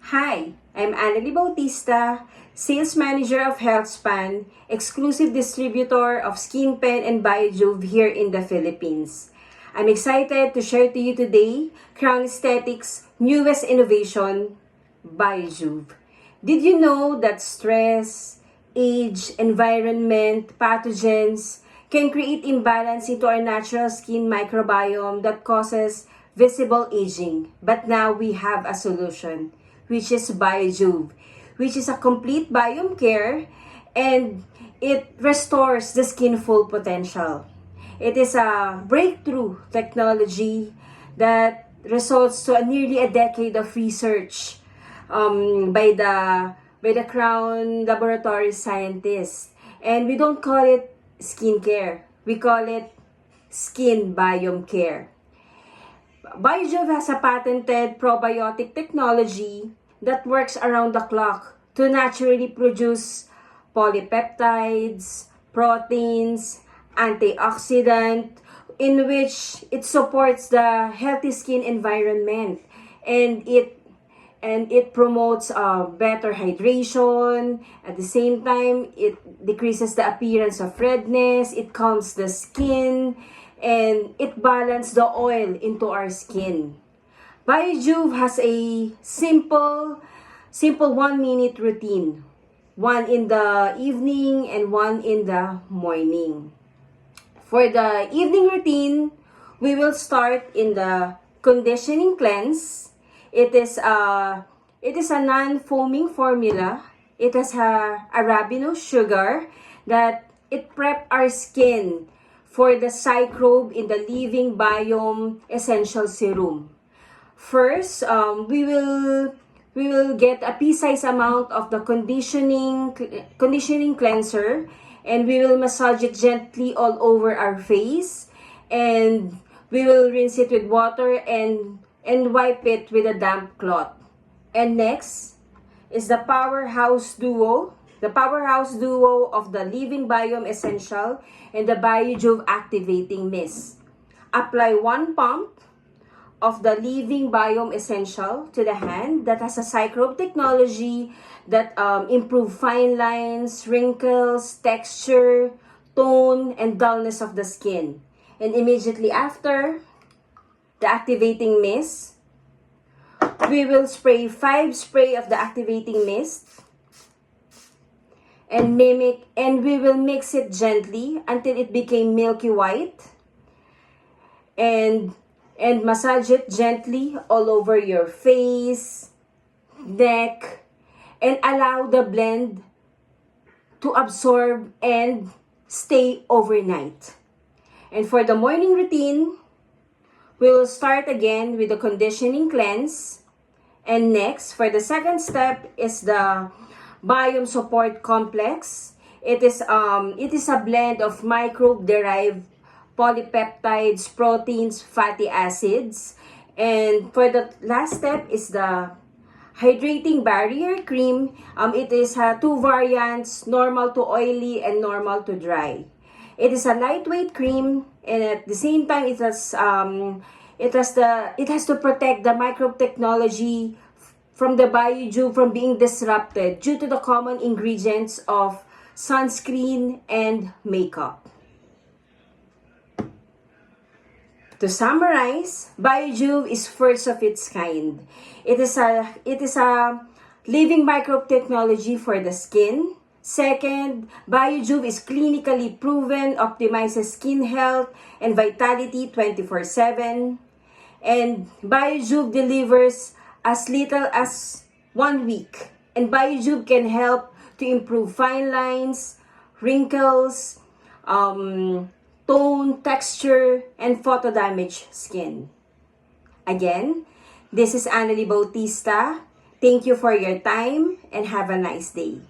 Hi, I'm Annalie Bautista, Sales Manager of HealthSpan, exclusive distributor of SkinPen and Biojuve here in the Philippines. I'm excited to share to you today Crown Aesthetics' newest innovation, Biojuve. Did you know that stress, age, environment, pathogens can create imbalance into our natural skin microbiome that causes visible aging? But now we have a solution, which is Biojuve, which is a complete biome care, and it restores the skin full potential. It is a breakthrough technology that results to nearly a decade of research by the Crown Laboratory scientists. And we don't call it skincare. We call it skin biome care. Biojuve has a patented probiotic technology that works around the clock to naturally produce polypeptides, proteins, antioxidant, in which it supports the healthy skin environment, and it promotes better hydration. At the same time, it decreases the appearance of redness, it calms the skin, and it balances the oil into our skin. Biojuve has a simple 1-minute routine. One in the evening and one in the morning. For the evening routine, we will start in the conditioning cleanse. It is a non-foaming formula. It has a arabinose sugar that it prep our skin for the Cycrobe in the Living Biome Essential Serum. First, we will get a pea-sized amount of the conditioning cleanser, and we will massage it gently all over our face, and we will rinse it with water and wipe it with a damp cloth. And next is the powerhouse duo of the Living Biome Essential and the Biojuve Activating Mist. Apply 1 pump of the Living Biome Essential to the hand that has a Cycrobe technology that improve fine lines, wrinkles, texture, tone, and dullness of the skin. And immediately after the activating mist, we will spray 5 spray of the activating mist and we will mix it gently until it became milky white, and massage it gently all over your face, neck, and allow the blend to absorb and stay overnight. And for the morning routine, we will start again with the conditioning cleanse. And next, for the second step, is the Biome Support Complex. It is a blend of microbe-derived polypeptides, proteins, fatty acids. And for the last step is the Hydrating Barrier Cream. It is 2 variants, normal to oily and normal to dry. It is a lightweight cream, and at the same time it has to protect the microbe technology from the Biojuve from being disrupted due to the common ingredients of sunscreen and makeup. To summarize, Biojuve is first of its kind. It is a living microbe technology for the skin. Second, Biojuve is clinically proven, optimizes skin health and vitality 24/7. And Biojuve delivers as little as 1 week. And Biojuve can help to improve fine lines, wrinkles, tone, texture, and photo-damaged skin. Again, this is Annalie Bautista. Thank you for your time and have a nice day.